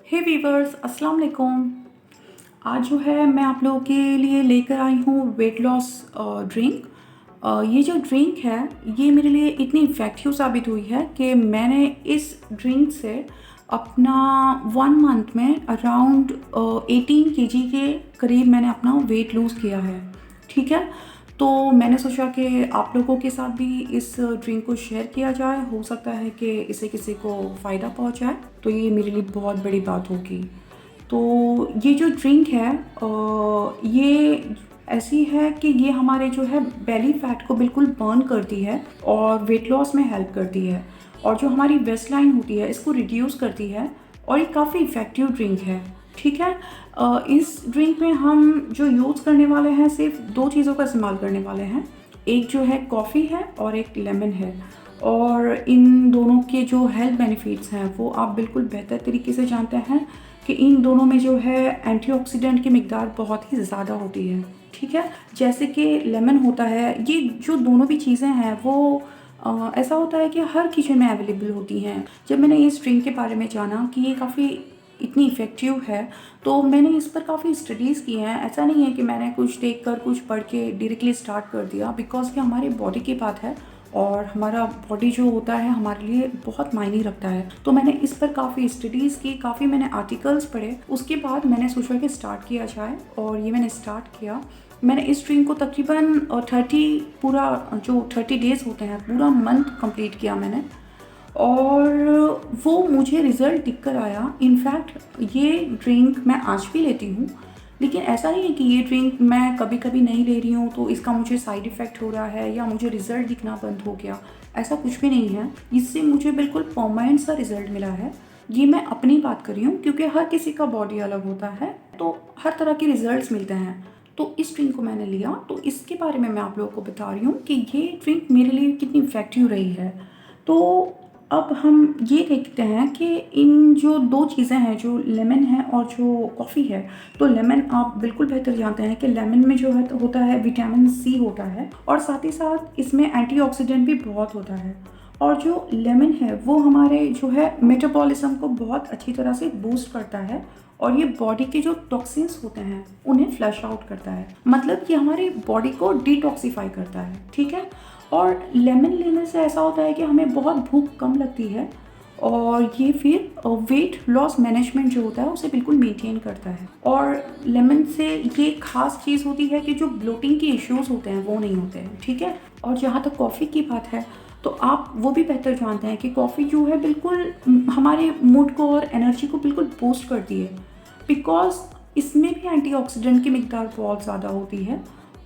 हे viewers, अस्सलाम वालेकुम। आज जो है मैं आप लोगों के लिए लेकर आई हूँ वेट लॉस ड्रिंक। ये जो ड्रिंक है ये मेरे लिए इतनी इफ़ेक्टिव साबित हुई है कि मैंने इस ड्रिंक से अपना 1 मंथ में अराउंड 18 kg के करीब मैंने अपना वेट लूज़ किया है। ठीक है, तो मैंने सोचा कि आप लोगों के साथ भी इस ड्रिंक को शेयर किया जाए। हो सकता है कि इससे किसी को फ़ायदा पहुंचाए, तो ये मेरे लिए बहुत बड़ी बात होगी। तो ये जो ड्रिंक है ये ऐसी है कि ये हमारे जो है बेली फैट को बिल्कुल बर्न करती है और वेट लॉस में हेल्प करती है, और जो हमारी वेस्ट लाइन होती है इसको रिड्यूस करती है, और ये काफ़ी इफ़ेक्टिव ड्रिंक है। ठीक है, इस ड्रिंक में हम जो यूज़ करने वाले हैं सिर्फ 2 चीज़ों का इस्तेमाल करने वाले हैं। एक जो है कॉफ़ी है और एक लेमन है, और इन दोनों के जो हेल्थ बेनिफिट्स हैं वो आप बिल्कुल बेहतर तरीके से जानते हैं कि इन दोनों में जो है एंटीऑक्सीडेंट की मिकदार बहुत ही ज़्यादा होती है। ठीक है, जैसे कि लेमन होता है, ये जो दोनों भी चीज़ें हैं वो ऐसा होता है कि हर किचन में अवेलेबल होती हैं। जब मैंने इस ड्रिंक के बारे में जाना कि ये काफ़ी इतनी इफ़ेक्टिव है, तो मैंने इस पर काफ़ी स्टडीज़ की हैं। ऐसा नहीं है कि मैंने कुछ देख कर कुछ पढ़ के डायरेक्टली स्टार्ट कर दिया, बिकॉज़ कि हमारी बॉडी की बात है और हमारा बॉडी जो होता है हमारे लिए बहुत मायने रखता है। तो मैंने इस पर काफ़ी स्टडीज़ की, काफ़ी मैंने आर्टिकल्स पढ़े, उसके बाद मैंने सोचा कि स्टार्ट किया जाए, और ये मैंने स्टार्ट किया। मैंने इस ड्रिंक को तकरीबन 30 डेज़ होते हैं, पूरा मंथ कंप्लीट किया मैंने, और वो मुझे रिज़ल्ट दिख कर आया। इनफैक्ट ये ड्रिंक मैं आज भी लेती हूँ, लेकिन ऐसा नहीं है कि ये ड्रिंक मैं कभी कभी नहीं ले रही हूँ तो इसका मुझे साइड इफ़ेक्ट हो रहा है या मुझे रिज़ल्ट दिखना बंद हो गया। ऐसा कुछ भी नहीं है, इससे मुझे बिल्कुल परमानेंट सा रिज़ल्ट मिला है। ये मैं अपनी बात कर रही हूँ, क्योंकि हर किसी का बॉडी अलग होता है, तो हर तरह के रिज़ल्ट्स मिलते हैं। तो इस ड्रिंक को मैंने लिया, तो इसके बारे में मैं आप लोगों को बता रही हूँ कि ये ड्रिंक मेरे लिए कितनी इफ़ेक्टिव रही है। तो अब हम ये देखते हैं कि इन जो 2 चीज़ें हैं, जो लेमन है और जो कॉफ़ी है। तो लेमन आप बिल्कुल बेहतर जानते हैं कि लेमन में जो है तो होता है विटामिन सी होता है, और साथ ही साथ इसमें एंटीऑक्सीडेंट भी बहुत होता है। और जो लेमन है वो हमारे जो है मेटाबॉलिज्म को बहुत अच्छी तरह से बूस्ट करता है, और ये बॉडी के जो टॉक्सिन्स होते हैं उन्हें फ्लश आउट करता है, मतलब ये हमारी बॉडी को डिटॉक्सिफाई करता है। ठीक है, और लेमन लेने से ऐसा होता है कि हमें बहुत भूख कम लगती है, और ये फिर वेट लॉस मैनेजमेंट जो होता है उसे बिल्कुल मेंटेन करता है। और लेमन से ये खास चीज़ होती है कि जो ब्लोटिंग के इश्यूज़ होते हैं वो नहीं होते हैं। ठीक है, और जहाँ तक कॉफ़ी की बात है तो आप वो भी बेहतर जानते हैं कि कॉफ़ी जो है बिल्कुल हमारे मूड को और एनर्जी को बिल्कुल बूस्ट करती है, बिकॉज इसमें भी एंटीऑक्सीडेंट की मिकदार बहुत ज़्यादा होती है,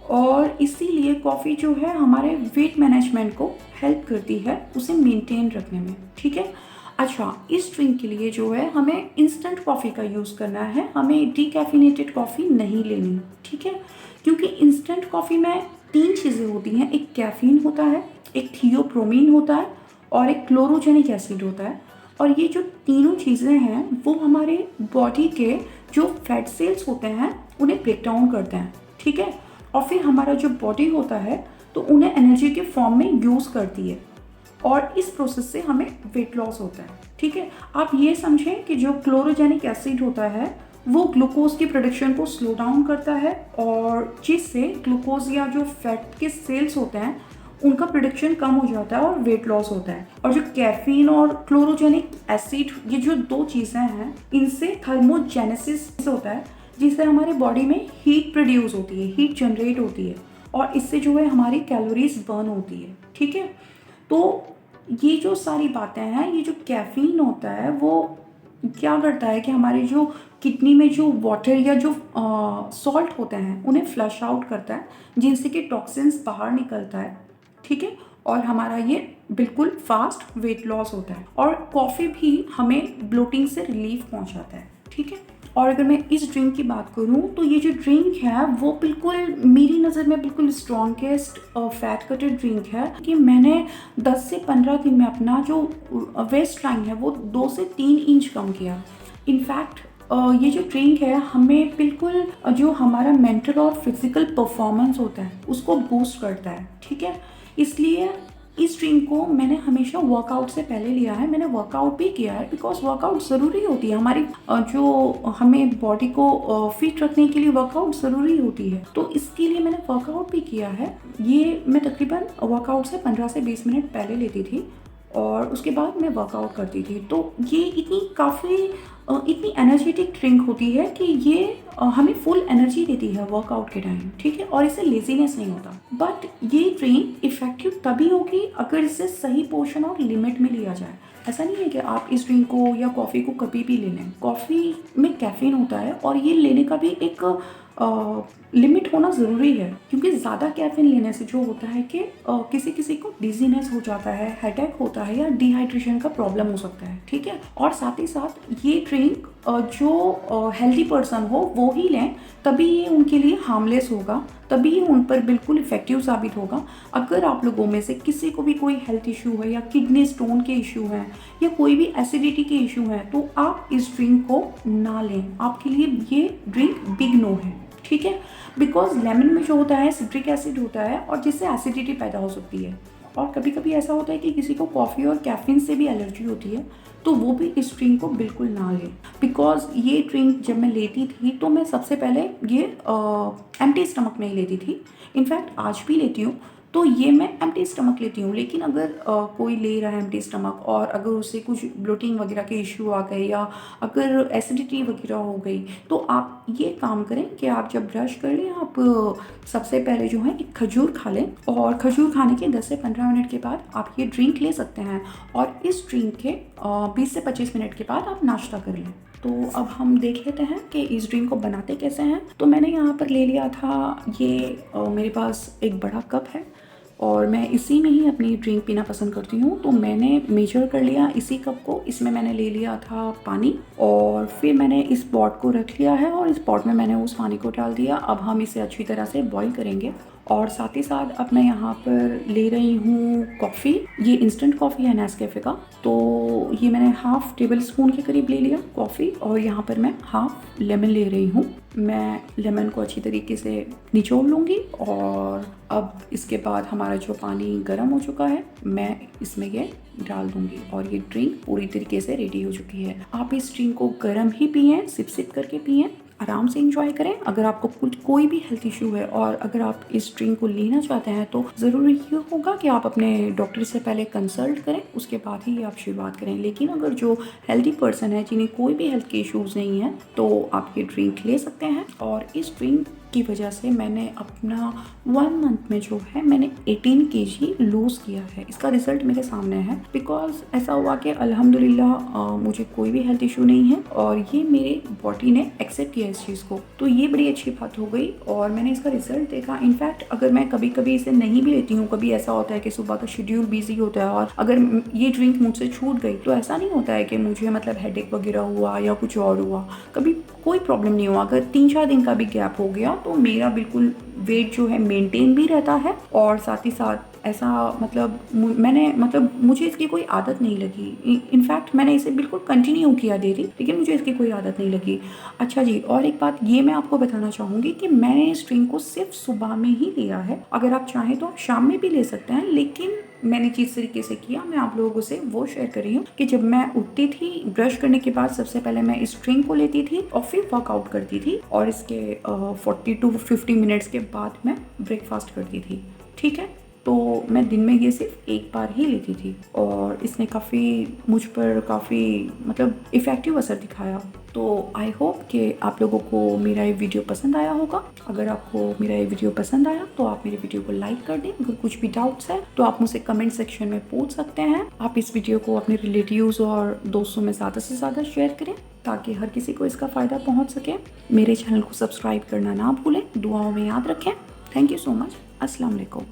और इसीलिए कॉफ़ी जो है हमारे वेट मैनेजमेंट को हेल्प करती है उसे मेंटेन रखने में। ठीक है, अच्छा, इस ड्रिंक के लिए जो है हमें इंस्टेंट कॉफ़ी का यूज़ करना है, हमें डीकैफिनेटेड कॉफ़ी नहीं लेनी। ठीक है, क्योंकि इंस्टेंट कॉफ़ी में 3 चीज़ें होती हैं, एक कैफ़ीन होता है, एक थियोब्रोमीन होता है, और एक क्लोरोजेनिक एसिड होता है। और ये जो तीनों चीज़ें हैं वो हमारे बॉडी के जो फैट सेल्स होते हैं उन्हें ब्रेक डाउन करते हैं। ठीक है, और फिर हमारा जो बॉडी होता है तो उन्हें एनर्जी के फॉर्म में यूज़ करती है, और इस प्रोसेस से हमें वेट लॉस होता है। ठीक है, आप ये समझें कि जो क्लोरोजेनिक एसिड होता है वो ग्लूकोज की प्रोडक्शन को स्लो डाउन करता है, और जिससे ग्लूकोज या जो फैट के सेल्स होते हैं उनका प्रोडक्शन कम हो जाता है और वेट लॉस होता है। और जो कैफीन और क्लोरोजेनिक एसिड, ये जो 2 चीज़ें हैं, इनसे थर्मोजेनेसिस होता है, जिससे हमारे बॉडी में हीट प्रोड्यूस होती है, हीट जनरेट होती है, और इससे जो है हमारी कैलोरीज बर्न होती है। ठीक है, तो ये जो सारी बातें हैं, ये जो कैफीन होता है वो क्या करता है कि हमारे जो किडनी में जो वाटर या जो सॉल्ट होते हैं उन्हें फ्लश आउट करता है, जिनसे कि टॉक्सिन्स बाहर निकलता है। ठीक है, और हमारा ये बिल्कुल फास्ट वेट लॉस होता है, और कॉफ़ी भी हमें ब्लोटिंग से रिलीफ पहुंचाता है। ठीक है, और अगर मैं इस ड्रिंक की बात करूं तो ये जो ड्रिंक है वो बिल्कुल मेरी नज़र में बिल्कुल स्ट्रॉन्गेस्ट फैट कटेड ड्रिंक है, कि मैंने 10 से 15 दिन में अपना जो वेस्ट लाइन है वो 2 से 3 इंच कम किया। इनफैक्ट ये जो ड्रिंक है हमें बिल्कुल जो हमारा मेंटल और फिजिकल परफॉर्मेंस होता है उसको बूस्ट करता है। ठीक है, इसलिए इस ड्रिंक को मैंने हमेशा वर्कआउट से पहले लिया है, मैंने वर्कआउट भी किया है, बिकॉज वर्कआउट ज़रूरी होती है हमारी जो हमें बॉडी को फिट रखने के लिए वर्कआउट ज़रूरी होती है, तो इसके लिए मैंने वर्कआउट भी किया है। ये मैं तकरीबन वर्कआउट से 15 से 20 मिनट पहले लेती थी और उसके बाद मैं वर्कआउट करती थी। तो ये इतनी एनर्जेटिक ड्रिंक होती है कि ये हमें फुल एनर्जी देती है वर्कआउट के टाइम, ठीक है, और इससे लेजीनेस नहीं होता। बट ये ड्रिंक इफ़ेक्टिव तभी होगी अगर इसे सही पोर्शन और लिमिट में लिया जाए। ऐसा नहीं है कि आप इस ड्रिंक को या कॉफ़ी को कभी भी ले लें। कॉफ़ी में कैफ़ीन होता है और ये लेने का भी एक लिमिट होना ज़रूरी है, क्योंकि ज़्यादा कैफ़ीन लेने से जो होता है कि किसी किसी को डिजीनेस हो जाता है, हेडेक होता है या डिहाइड्रेशन का प्रॉब्लम हो सकता है, ठीक है। और साथ ही साथ ये ड्रिंक जो हेल्दी पर्सन हो वो ही लें, तभी ये उनके लिए हार्मलेस होगा, तभी ये उन पर बिल्कुल इफ़ेक्टिव साबित होगा। अगर आप लोगों में से किसी को भी कोई हेल्थ इशू है या किडनी स्टोन के इशू हैं या कोई भी एसिडिटी के इशू हैं, तो आप इस ड्रिंक को ना लें, आपके लिए ये ड्रिंक बिग नो है, ठीक है। बिकॉज लेमन में जो होता है सिट्रिक एसिड होता है और जिससे एसिडिटी पैदा हो सकती है। और कभी कभी ऐसा होता है कि किसी को कॉफ़ी और कैफीन से भी एलर्जी होती है, तो वो भी इस ड्रिंक को बिल्कुल ना लें। बिकॉज ये ड्रिंक जब मैं लेती थी तो मैं सबसे पहले ये एम्प्टी स्टमक में ही लेती थी। इनफैक्ट आज भी लेती हूँ, तो ये मैं एम्प्टी स्टमक लेती हूँ। लेकिन अगर कोई ले रहा है एम्प्टी स्टमक और अगर उससे कुछ ब्लोटिंग वगैरह के इशू आ गए या अगर एसिडिटी वगैरह हो गई, तो आप ये काम करें कि आप जब ब्रश कर लें, आप सबसे पहले जो है एक खजूर खा लें और खजूर खाने के 10 से 15 मिनट के बाद आप ये ड्रिंक ले सकते हैं। और इस ड्रिंक के 20 से 25 मिनट के बाद आप नाश्ता कर लें। तो अब हम देख लेते हैं कि इस ड्रिंक को बनाते कैसे हैं। तो मैंने यहाँ पर ले लिया था ये मेरे पास एक बड़ा कप है और मैं इसी में ही अपनी ड्रिंक पीना पसंद करती हूँ। तो मैंने मेजर कर लिया इसी कप को, इसमें मैंने ले लिया था पानी और फिर मैंने इस पॉट को रख लिया है और इस पॉट में मैंने उस पानी को डाल दिया। अब हम इसे अच्छी तरह से बॉईल करेंगे। और साथ ही साथ अब मैं यहाँ पर ले रही हूँ कॉफ़ी। ये इंस्टेंट कॉफ़ी है नेस्कैफ़े का, तो ये मैंने हाफ़ टेबल स्पून के करीब ले लिया कॉफ़ी और यहाँ पर मैं हाफ़ लेमन ले रही हूँ। मैं लेमन को अच्छी तरीके से निचोड़ लूँगी और अब इसके बाद हमारा जो पानी गर्म हो चुका है मैं इसमें ये डाल दूँगी और ये ड्रिंक पूरी तरीके से रेडी हो चुकी है। आप इस ड्रिंक को गर्म ही पिएं, सिप सिप करके पिएं, आराम से इंजॉय करें। अगर आपको कोई भी हेल्थ इशू है और अगर आप इस ड्रिंक को लेना चाहते हैं तो ज़रूरी ये होगा कि आप अपने डॉक्टर से पहले कंसल्ट करें, उसके बाद ही आप शुरुआत करें। लेकिन अगर जो हेल्दी पर्सन है जिन्हें कोई भी हेल्थ के इश्यूज़ नहीं है तो आप ये ड्रिंक ले सकते हैं। और इस ड्रिंक की वजह से मैंने अपना 1 मंथ में जो है मैंने 18 kg लूज़ किया है। इसका रिज़ल्ट मेरे सामने है। बिकॉज ऐसा हुआ कि अल्हम्दुलिल्लाह मुझे कोई भी हेल्थ इशू नहीं है और ये मेरे बॉडी ने एक्सेप्ट किया इस चीज़ को, तो ये बड़ी अच्छी बात हो गई और मैंने इसका रिज़ल्ट देखा। इनफैक्ट अगर मैं कभी कभी इसे नहीं भी लेती हूँ, कभी ऐसा होता है कि सुबह का शेड्यूल बिजी होता है और अगर ये ड्रिंक मुझसे छूट गई तो ऐसा नहीं होता है कि मुझे मतलब हेडेक वगैरह हुआ या कुछ और हुआ, कभी कोई प्रॉब्लम नहीं हुआ। अगर 3-4 दिन का भी गैप हो गया तो मेरा बिल्कुल वेट जो है मेंटेन भी रहता है और साथ ही साथ ऐसा मतलब मुझे इसकी कोई आदत नहीं लगी। इनफैक्ट मैंने इसे बिल्कुल कंटिन्यू किया डेली, लेकिन मुझे इसकी कोई आदत नहीं लगी। अच्छा जी, और एक बात ये मैं आपको बताना चाहूँगी कि मैंने इस ड्रिंक को सिर्फ सुबह में ही लिया है। अगर आप चाहें तो आप शाम में भी ले सकते हैं, लेकिन मैंने जिस तरीके से किया मैं आप लोगों से वो शेयर कर रही हूँ कि जब मैं उठती थी ब्रश करने के बाद सबसे पहले मैं इस ड्रिंक को लेती थी और फिर वर्कआउट करती थी और इसके 40 to 50 मिनट्स के बाद मैं ब्रेकफास्ट करती थी, ठीक है। तो मैं दिन में ये सिर्फ एक बार ही लेती थी और इसने मुझ पर काफ़ी मतलब इफ़ेक्टिव असर दिखाया। तो आई होप कि आप लोगों को मेरा ये वीडियो पसंद आया होगा। अगर आपको मेरा ये वीडियो पसंद आया तो आप मेरे वीडियो को लाइक कर दें। अगर कुछ भी डाउट्स है तो आप मुझसे कमेंट सेक्शन में पूछ सकते हैं। आप इस वीडियो को अपने रिलेटिव्स और दोस्तों में ज़्यादा से ज़्यादा शेयर करें ताकि हर किसी को इसका फ़ायदा पहुँच सके। मेरे चैनल को सब्सक्राइब करना ना भूलें, दुआओं में याद रखें। Thank you so much. अस्सलाम वालेकुम।